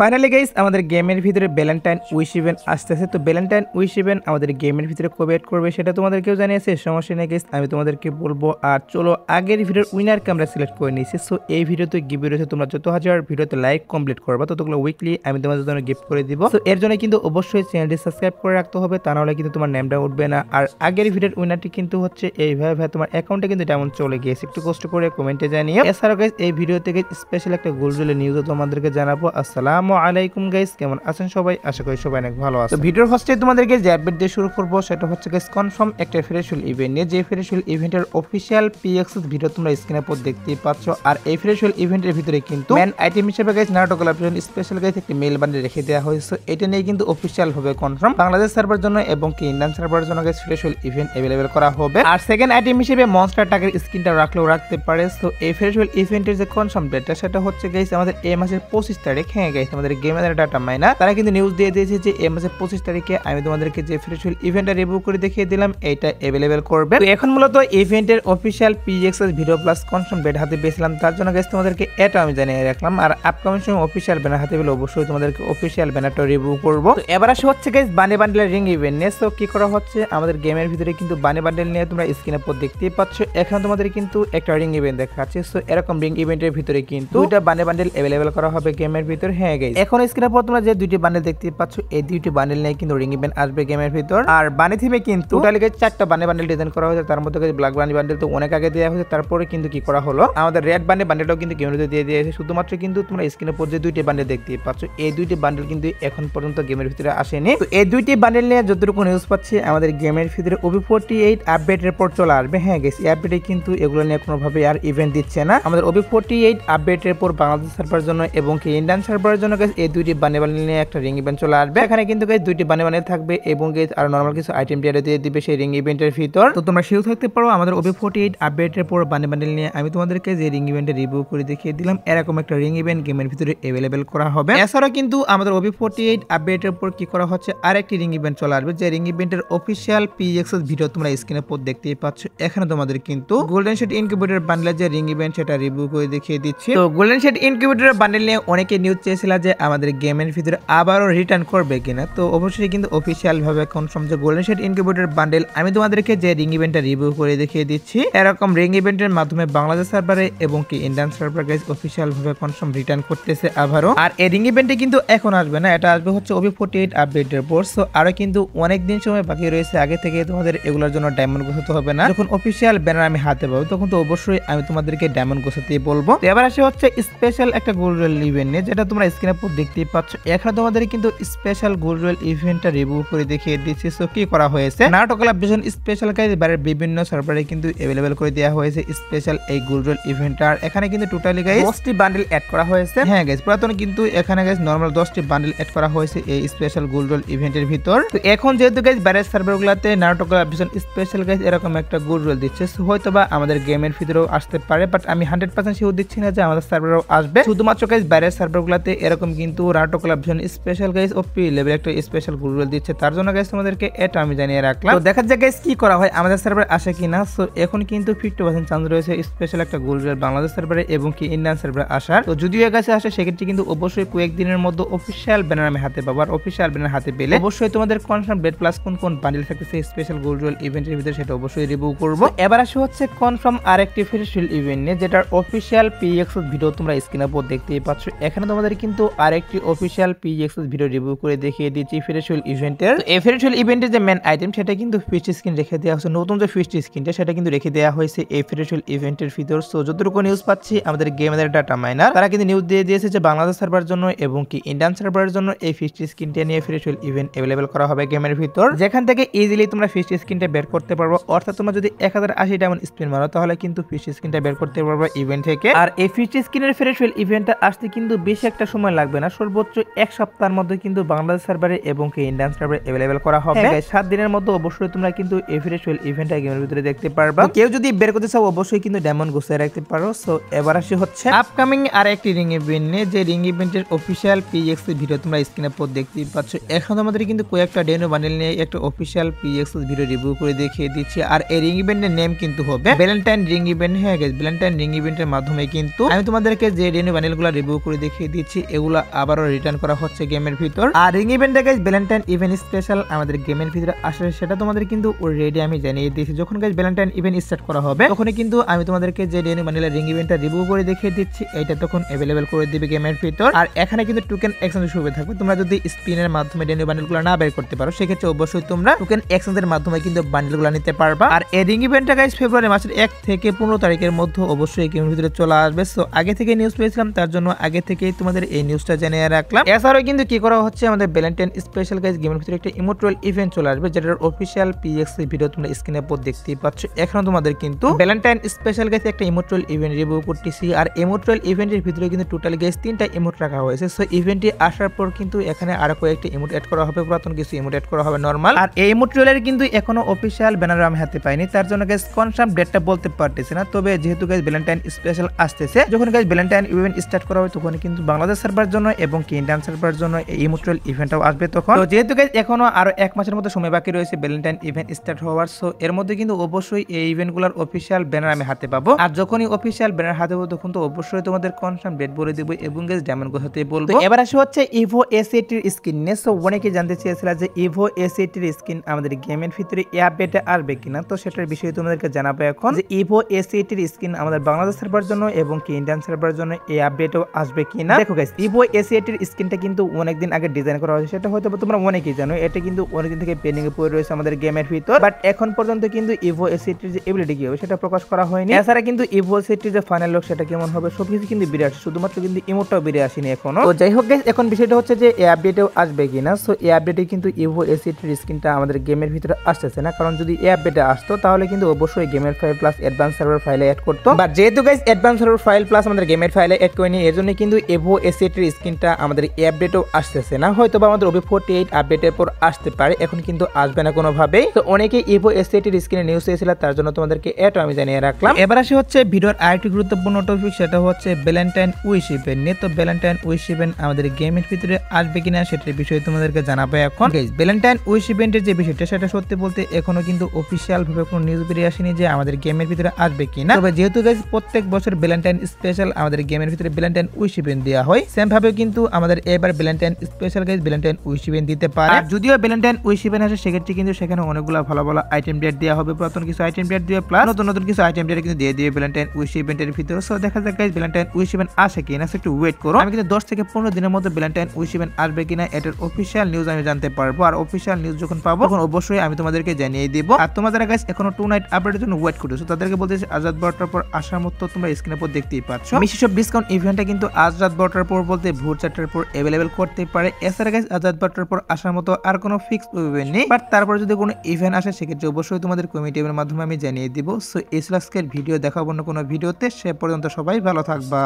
Finally guys আমাদের গেমের ভিতরে ভ্যালেন্টাইন উইশ ইভেন্ট আসতেছে। তো ভ্যালেন্টাইন উইশ ইভেন্ট আমাদের গেমের ভিতরে কবে এড করবে সেটা তোমাদেরকেও জানিয়েছে, সমস্যা নেই গাইস, আমি তোমাদেরকে বলবো। আর চলো আগের ভিডিওর উইনারকে আমরা সিলেক্ট করে নিয়েছি। সো এই ভিডিওতে গিফট রয়েছে, তোমরা যত হাজার ভিডিওতে লাইক কমপ্লিট করবা ততগুলো উইকলি আমি তোমাদের জন্য গিফট করে দিব। তো এর জন্য কিন্তু অবশ্যই চ্যানেলটি সাবস্ক্রাইব করে রাখতে হবে, তা নাহলে কিন্তু তোমার নামটা উঠবে না। আর আগের ভিডিওর উইনারটি কিন্তু হচ্ছে এইভাবে তোমার অ্যাকাউন্টে কিন্তু তেমন চলে গিয়েছে, একটু কষ্ট করে কমেন্টে জানিও। এছাড়াও গাইস এই ভিডিও থেকে স্পেশাল একটা গোল্ডের নিউজও তোমাদেরকে জানাবো। আসসালামু আলাইকুম গাইস, কেমন আছেন সবাই? আশা করি সবাই অনেক ভালো আছে। তো ভিডিওর ফার্স্টে তোমাদেরকে যে আপডেট দিয়ে শুরু করব সেটা হচ্ছে গাইস কনফার্ম একটা ফ্রেশফুল ইভেন্ট নিয়ে। যে ফ্রেশফুল ইভেন্টের অফিশিয়াল পিএক্সএস ভিডিও তোমরা স্ক্রিনে পর দেখতেই পাচ্ছ। আর এই ফ্রেশফুল ইভেন্টের ভিতরে কিন্তু মেন আইটেম হিসেবে guys Naruto collaboration special guys একটি মেল বান্ডেল রেখে দেওয়া হয়েছে। এটা নিয়ে কিন্তু অফিশিয়াল ভাবে কনফার্ম বাংলাদেশ সার্ভার জন্য এবং কি ইন্ডিয়ান সার্ভারের জন্য গাইস ফ্রেশফুল ইভেন্ট अवेलेबल করা হবে। আর সেকেন্ড আইটেম হিসেবে মনস্টার টাকের স্কিনটা রাখলেও রাখতে পারে। সো এই ফ্রেশফুল ইভেন্টের যে কনফার্ম ডেটটা সেটা হচ্ছে গাইস আমাদের এই মাসের 25 তারিখ। হ্যাঁ গাইস, আমাদের গেমের ডাটা মাইনা তারা কিন্তু নিউজ দিয়ে দিয়েছে যে এই মাসের 25 তারিখে আমি তোমাদেরকে যে ফ্রেশফুল ইভেন্টটা রিভিউ করে দেখিয়ে দিলাম এইটা अवेलेबल করবে। তো এখন মূলত ইভেন্টের official PXS video plus confirm date হাতে পেয়েছিলাম, তার জন্য গাইস তোমাদেরকে এটা আমি জানিয়ে রাখলাম। আর আপকামিং সময় অফিশিয়াল ব্যানার হাতে পেলে অবশ্যই তোমাদেরকে অফিশিয়াল ব্যানারটা রিভিউ করব। তো এবার আসে হচ্ছে গাইস বানি বান্ডেলের রিং ইভেন্ট নিয়ে। সো কি করা হচ্ছে আমাদের গেমের ভিতরে কিন্তু বানি বান্ডেল নিয়ে তোমরা স্ক্রিনে পর দেখতেই পাচ্ছ। এখানে তোমাদের কিন্তু একটা রিং ইভেন্ট দেখাচ্ছে। সো এরকম রিং ইভেন্টের ভিতরে কিন্তু দুইটা বানি বান্ডেল अवेलेबल করা হবে গেমের ভিতর। হ্যাঁ গাইস, এখন স্ক্রিনে পর তোমরা যে দুইটি বান্ডেল দেখতে পাচ্ছ এই দুইটি বান্ডেল নিয়ে কিন্তু রিং ইভেন্ট আসবে গেমের ভিতর। আর বানি থিমে কিন্তু টোটালি গাইস 4টা বানি বান্ডেল ডিজাইন করা হয়েছে। তার মধ্যে গাইস ব্ল্যাক বানি বান্ডেল তো অনেক আগে দেওয়া হয়েছে, তারপরে কিন্তু কি করা হলো আমাদের রেড বানি বান্ডেলটাও কিন্তু গেমের ভিতরে দিয়ে দিয়েছে। শুধুমাত্র কিন্তু তোমরা স্ক্রিনে পর যে দুইটি বান্ডেল দেখতে পাচ্ছ এই দুইটি বান্ডেল কিন্তু এখন পর্যন্ত গেমের ভিতরে আসেনি। তো এই দুইটি বান্ডেল নিয়ে যতটুকু নিউজ পাচ্ছি আমাদের গেমের ভিতরে OB48 আপডেটের পর চলে আসবে। হ্যাঁ গাইস, এই আপডেটে কিন্তু এগুলো নিয়ে কোনোভাবে আর ইভেন্ট দিচ্ছে না। আমাদের OB48 আপডেটের পর বাংলাদেশ সার্ভারের জন্য এবং কি ইন্ডিয়ান সার্ভারের জন্য গাইস এই দুইটি বানি বান্ডেল নিয়ে একটা রিং ইভেন্ট চলে আসবে। এখানে কিন্তু গাইস দুইটি বানি বান্ডেল থাকবে এবং গাইস আর নরমাল কিছু আইটেম দিয়ে দিবে সেই রিং ইভেন্টের ভিতর। তো তোমরা শিওর থাকতে পারো আমাদের OB48 আপডেটের পর বানি বান্ডেল নিয়ে আমি তোমাদেরকে যে রিং ইভেন্টের রিভিউ করে দেখিয়ে দিলাম এরকম একটা রিং ইভেন্ট গেমের ভিতরে अवेलेबल করা হবে। এছাড়াও কিন্তু আমাদের OB48 আপডেটের পর কি করা হচ্ছে আরেকটি রিং ইভেন্ট চলে আসবে, যে রিং ইভেন্টের অফিশিয়াল পিএক্সএস ভিডিও তোমরা স্ক্রিনে পর দেখতেই পাচ্ছ। এখানে তোমাদের কিন্তু গোল্ডেন শেড ইনকিউবেটর বান্ডেলের যে রিং ইভেন্ট সেটা রিভিউ করে দেখিয়ে দিচ্ছি। তো গোল্ডেন শেড ইনকিউবেটর বান্ডেল নিয়ে অনেকে নিউজ চেয়েছিল যে আমাদের গেমের ভিতরে আবারও রিটার্ন করবে কিনা। তো অবশ্যই কিন্তু অফিশিয়াল ভাবে কনফার্ম যে গোল্ডেন শেড ইনকিউবেটর বান্ডেল আমি তোমাদেরকে যে রিং ইভেন্টটা রিভিউ করে দেখিয়ে দিচ্ছি এরকম রিং ইভেন্টের মাধ্যমে বাংলাদেশ সার্ভারে এবং কি ইন্ডিয়ান সার্ভার গাইস অফিশিয়াল ভাবে কনফার্ম রিটার্ন করতেছে আবারও। আর এই রিং ইভেন্টে কিন্তু এখন আসবে না, এটা আসবে হচ্ছে OB48 আপডেটের পর। সো আরো কিন্তু অনেক দিন সময় বাকি রয়েছে, আগে থেকে তোমাদের এগুলোর জন্য ডায়মন্ড গোছাতে হবে না। যখন অফিশিয়াল ব্যানার আমি হাতে পাবো তখন তো অবশ্যই আমি তোমাদেরকে ডায়মন্ড গোছাতে বলবো। তো এবার আসে হচ্ছে স্পেশাল একটা গোল্ডেল ইভেন্ট নিয়ে, যেটা তোমরা স্ক্রিনে পর দেখতেই পাচ্ছ। এখানে তোমাদের কিন্তু স্পেশাল গোল্ডেল ইভেন্টটা রিভিউ করে দেখিয়ে দিচ্ছি। সো কি করা হয়েছে নারুটো কোলাবরেশন স্পেশাল গাইস বাইরের বিভিন্ন সার্ভারে কিন্তু अवेलेबल করে দেওয়া হয়েছে স্পেশাল এই গোল্ডেল ইভেন্টটা। আর এখানে কিন্তু টোটালি গাইস 10টি বান্ডেল অ্যাড করা হয়েছে। হ্যাঁ গাইস, পুরাতন কিন্তু এখানে গাইস নরমাল 10টি বান্ডেল অ্যাড করা হয়েছে এই স্পেশাল গোল্ডেল ইভেন্টের ভিতর। তো এখন যেহেতু গাইস বাইরের সার্ভারগুলোতে নারুটো কোলাবরেশন স্পেশাল গাইস এরকম একটা গোল্ডেল দিচ্ছে, হয়তোবা আমাদের গেমের ভিতরেও আসতে পারে, বাট আমি 100% শিওর দিচ্ছি না যে আমাদের সার্ভারেও আসবে। শুধুমাত্র গাইস বাইরের সার্ভারগুলোতে এরকম কিন্তু নারুটো কোলাবরেশন স্পেশাল গাইস ওপি লেভেল একটা স্পেশাল গোল্ডেল দিচ্ছে, তার জন্য গাইস তোমাদেরকে এটা আমি জানিয়ে রাখলাম। তো দেখা যাক গাইস কি করা হয় আমাদের সার্ভারে আসে কিনা। সো এখন কিন্তু 50% চান্স রয়েছে স্পেশাল একটা গোল্ডেল বাংলাদেশ সার্ভারে এবং কি ইন্ডিয়ান সার্ভারে আসার। তো যদিও এর কাছে আসে সেক্ষেত্রে কিন্তু অবশ্যই কয়েকদিনের মধ্যে অফিশিয়াল ব্যানার আমি হাতে পাবো। আর অফিশিয়াল ব্যানার হাতে পেলে অবশ্যই তোমাদের কনফার্ম ডেট প্লাস কোন কোন বান্ডেল থাকতেছে স্পেশাল গোল্ডেল ইভেন্টের ভিতরে সেটা অবশ্যই রিভিউ করব। এবার আসে হচ্ছে কনফার্ম আরেকটি ফ্রেশফুল ইভেন্ট নিয়ে, যেটার অফিশিয়াল পিএক্সএস ভিডিও তোমরা স্ক্রিনে পর দেখতেই পাচ্ছ। এখানে তোমাদের কিন্তু আরেকটি অফিশিয়াল পিএক্সএস ভিডিও রিভিউ করে দেখিয়ে দিচ্ছি ফ্রেশফুল ইভেন্টের। এই ফ্রেশফুল ইভেন্টের যে মেন আইটেম সেটা কিন্তু ফিস্ট স্ক্রিন রেখে দেওয়া হয়েছে, নতুন যে ফিস্ট স্ক্রিনটা সেটা কিন্তু রেখে দেওয়া হয়েছে এই ফ্রেশফুল ইভেন্টের ভিতর। সো যতটুকু নিউজ পাচ্ছি আমাদের গেমের ডাটা মাইনার তারা কিন্তু নিউজ দিয়ে দিয়েছে যে বাংলাদেশ সার্ভারের জন্য এবং কি ইন্ডিয়ান সার্ভারের জন্য এই ফিস্ট স্ক্রিনটা নিয়ে ফ্রেশফুল ইভেন্ট अवेलेबल করা হবে গেমের ভিতর, যেখান থেকে ইজিলি তোমরা ফিস্ট স্ক্রিনটা বের করতে পারবে। অর্থাৎ তোমরা যদি 1080 ডায়মন্ড স্পিন মারো তাহলে কিন্তু ফিস্ট স্ক্রিনটা বের করতে পারবে ইভেন্ট থেকে। আর এই ফিস্ট স্ক্রিনের ফ্রেশফুল ইভেন্টটা আসতে কিন্তু বেশি একটা সময় লাগবে না, সর্বোচ্চ এক সপ্তাহের মধ্যে কিন্তু বাংলাদেশ সার্ভারে এবং কি ইন্ডিয়ান সার্ভারে अवेलेबल করা হবে। 7 দিনের মধ্যে অবশ্যই তোমরা কিন্তু এই ফ্রেশফুল ইভেন্টটা গেমের ভিতরে দেখতে পারবা। কেউ যদি বের করতে চাও অবশ্যই কিন্তু ডায়মন্ড গুছিয়ে রাখতে পারো। সো এবার আসি হচ্ছে আপকামিং আর একটি রিং ইভেন্ট নিয়ে, যে রিং ইভেন্টের অফিশিয়াল পিএক্সএস ভিডিও তোমরা স্ক্রিনে পর দেখতেই পাচ্ছ। এখন আমাদের কিন্তু কয়েকটা ডেনো বান্ডেল নিয়ে একটা অফিশিয়াল পিএক্সএস ভিডিও রিভিউ করে দেখিয়ে দিচ্ছি। আর এই রিং ইভেন্টের নেম কিন্তু হবে ভ্যালেন্টাইন রিং ইভেন্ট। হ্যাঁ গাইস, ভ্যালেন্টাইন রিং ইভেন্টের মাধ্যমে কিন্তু আমি তোমাদেরকে যে ডেনো বান্ডেলগুলো রিভিউ করে দেখিয়ে দিচ্ছি এগুলো যেগুলো আবারও রিটার্ন করা হচ্ছে গেমের ভিতর। আর রিং ইভেন্টটা গাইস ভ্যালেন্টাইন ইভেন্ট স্পেশাল আমাদের গেমের ভিতরে আসলে সেটা তোমাদের কিন্তু অলরেডি আমি জানিয়ে দিয়েছি। যখন গাইস ভ্যালেন্টাইন ইভেন্ট স্টার্ট করা হবে তখনই কিন্তু আমি তোমাদেরকে যে ডেনি বান্ডেলের রিং ইভেন্টটা রিভিউ করে দেখিয়ে দিচ্ছি, এটা তখন অ্যাভেলেবেল করে দিবে গেমের ভিতর। আর এখানে কিন্তু টোকেন এক্সচেঞ্জের সুবিধা থাকবে। তোমরা যদি স্পিনের মাধ্যমে ডেনি বান্ডেলগুলো না বের করতে পারো সেক্ষেত্রে অবশ্যই তোমরা টোকেন এক্সচেঞ্জের মাধ্যমে কিন্তু বান্ডেলগুলো নিতে পারবা। আর এই রিং ইভেন্টটা গাইস ফেব্রুয়ারি মাসের 1 থেকে 15 তারিখের মধ্যে অবশ্যই গেমের ভিতরে চলে আসবে। সো আগে থেকে নিউজ পেয়েছিলাম, তার জন্য আগে থেকেই তোমাদের এই নিউজটা জানিয়ে রাখলাম। এছাড়াও কিন্তু কি করা হচ্ছে, আমাদের ভ্যালেন্টাইন স্পেশাল গাইস গেমের ভিতরে একটা ইমোট্রাল ইভেন্ট চলে আসবে, যেটার অফিসিয়াল পিএক্সি ভিডিও তোমরা স্ক্রিনে পর দেখতেই পাচ্ছ। এখন তোমাদের কিন্তু ভ্যালেন্টাইন স্পেশাল গাইস একটা ইমোট্রাল ইভেন্ট রিভিউ করতেছি। আর ইমোট্রাল ইভেন্টের ভিতরে কিন্তু টোটাল গাইস 3টা ইমোট রাখা হয়েছে। সো ইভেন্টটি আসার পর কিন্তু এখানে আরো কয়েকটা ইমোট অ্যাড করা হবে, পুরাতন কিছু ইমোট অ্যাড করা হবে নরমাল। আর এই ইমোট্রালের কিন্তু এখনো অফিসিয়াল ব্যানার আমি হাতে পাইনি, তার জন্য গাইস কনফার্ম ডেটটা বলতে পারতেছি না। তবে যেহেতু গাইস ভ্যালেন্টাইন স্পেশাল আসতেছে, যখন গাইস ভ্যালেন্টাইন ইভেন্ট স্টার্ট করা হবে তখন কিন্তু বাংলাদেশ সার্ভার জন্য এবং ইন্ডিয়ান সার্ভার জন্য এই ইমোট্রাল ইভেন্টটাও আসবে তখন। তো যেহেতু গাইস এখনো আরো 1 মাসের মতো সময় বাকি রয়েছে ভ্যালেন্টাইন ইভেন্ট স্টার্ট হওয়ার, সো এর মধ্যে কিন্তু অবশ্যই এই ইভেন্টগুলোর অফিসিয়াল ব্যানার আমি হাতে পাবো। আর যখনই অফিসিয়াল ব্যানার হাতে পাবো তখন তো অবশ্যই তোমাদের কনফার্ম ডেট বলে দেবো এবং গাইস ডায়মন্ড গোছাতে বলবো। এবার আসি হচ্ছে ইভো এস80 এর স্কিন নিয়ে। সো অনেকে জানতে চেয়েছিল যে ইভো এস80 এর স্কিন আমাদের গেমের ভিতরে এই আপডেটে আসবে কিনা, তো সেটার বিষয়ে তোমাদেরকে জানাবো এখন যে ইভো এস80 এর স্কিন আমাদের বাংলাদেশ সার্ভার জন্য এবং ইন্ডিয়ান সার্ভার জন্য এই আপডেটও আসবে কিনা। দেখো গাইস ইভো এস80 এর স্কিনটা কিন্তু অনেকদিন আগে ডিজাইন করা হয়েছে, সেটা হয়তো তোমরা অনেকেই জানো। এটা কিন্তু অনেকদিন থেকে পেন্ডিং এ পড়ে রয়েছে আমাদের গেমের ভিতর, বাট এখন পর্যন্ত কিন্তু ইভো এস80 এর যে এবিলিটি কি হবে সেটা প্রকাশ করা হয়নি। এছাড়া কিন্তু ইভো এস80 এর যে ফাইনাল লুক সেটা কেমন হবে সবকিছু কিন্তু বেরিয়ে আসে, শুধুমাত্র কিন্তু ইমোটটাও বেরিয়ে আসেনি এখনো। তো যাই হোক গাইস এখন বিষয়টা হচ্ছে যে এই আপডেটেও আসবে কিনা। সো এই আপডেটে কিন্তু ইভো এস80 এর স্কিনটা আমাদের গেমের ভিতরে আসতেছে না, কারণ যদি এই আপডেটে আসতো তাহলে কিন্তু অবশ্যই গেমের ফাইল প্লাস অ্যাডভান্স সার্ভার ফাইলে অ্যাড করতো। বাট যেহেতু guys advance server file plus আমাদের গেমের ফাইলে অ্যাড করেনি, এর জন্য কিন্তু ইভো এস80 এর স্কিনটা আমাদের এই আপডেটেও আসতেছে না। হয়তো বা আমাদের OB48 আপডেটের পর আসতে পারে, এখন কিন্তু আসবে না কোনোভাবেই। তো অনেকে ইভো এস80 এর স্কিনে নিউজ চেয়েছিল, তার জন্য তোমাদেরকে এটা আমি জানিয়ে রাখলাম। এবার আসি হচ্ছে ভিডিওর আরেকটি গুরুত্বপূর্ণ টপিক, সেটা হচ্ছে ভ্যালেন্টাইন উইশ ইভেন্ট নিয়ে। তো ভ্যালেন্টাইন উইশ ইভেন্ট আমাদের গেমের ভিতরে আসবে কিনা সেটার বিষয়ে তোমাদেরকে জানাবো এখন। গাইস ভ্যালেন্টাইন উইশ ইভেন্টের যে বিষয়টা সেটা সত্যি বলতে এখনো কিন্তু অফিসিয়াল ভাবে কোনো নিউজ বেরিয়ে আসেনি যে আমাদের গেমের ভিতরে আসবে কিনা। তবে যেহেতু গাইস প্রত্যেক বছর ভ্যালেন্টাইন স্পেশাল আমাদের গেমের ভিতরে ভ্যালেন্টাইন উইশ ইভেন্ট দেওয়া হয়, সেম ভাবে কিন্তু আমাদের এবার Valentine special guys Valentine wish event দিতে পারে। আর যদিও ভ্যালেন্টাইন উইশ ইভেন্ট আসে সেক্ষেত্রে কিন্তু সেখানে অনেকগুলো ভালো ভালো আইটেম ডেট দেওয়া হবে, পুরাতন কিছু আইটেম ডেট দিয়ে প্লাস নতুন নতুন কিছু আইটেম ডেট কিন্তু দিয়ে দিবে ভ্যালেন্টাইন উইশ ইভেন্টের ভিতরে। সো দেখা যাক গাইস ভ্যালেন্টাইন উইশ ইভেন্ট আসে কিনা, একটু ওয়েট করো। আমি কিন্তু 10 থেকে 15 দিনের মধ্যে ভ্যালেন্টাইন উইশ ইভেন্ট আসবে কিনা এটার অফিসিয়াল নিউজ আমি জানতে পারবো। আর অফিসিয়াল নিউজ যখন পাবো তখন অবশ্যই আমি তোমাদেরকে জানিয়ে দিব। আর তোমরা যারা গাইস এখনো 2 নাইট আপডেটের জন্য ওয়েট করতেছো তাদেরকে বলতেছি আজ রাত 12টার পর আসার মতো তোমরা স্ক্রিনের পর দেখতেই পাচ্ছ। বিশেষ ডিসকাউন্ট ইভেন্টটা কিন্তু আজ রাত 12টার পর বলতে ভোর 4টার পর अवेलेबल করতে পারে। এছাড়া গাইস আজ রাত 12টার পর আসার মতো আর কোনো ফিক্স ইভেন্ট নেই, বাট তারপর যদি কোনো ইভেন্ট আসে সেক্ষেত্রে অবশ্যই তোমাদের কমিটি এর মাধ্যমে আমি জানিয়ে দিব। সো এই আজকের ভিডিও দেখাবো না কোনো ভিডিওতে, সে পর্যন্ত সবাই ভালো থাকবা।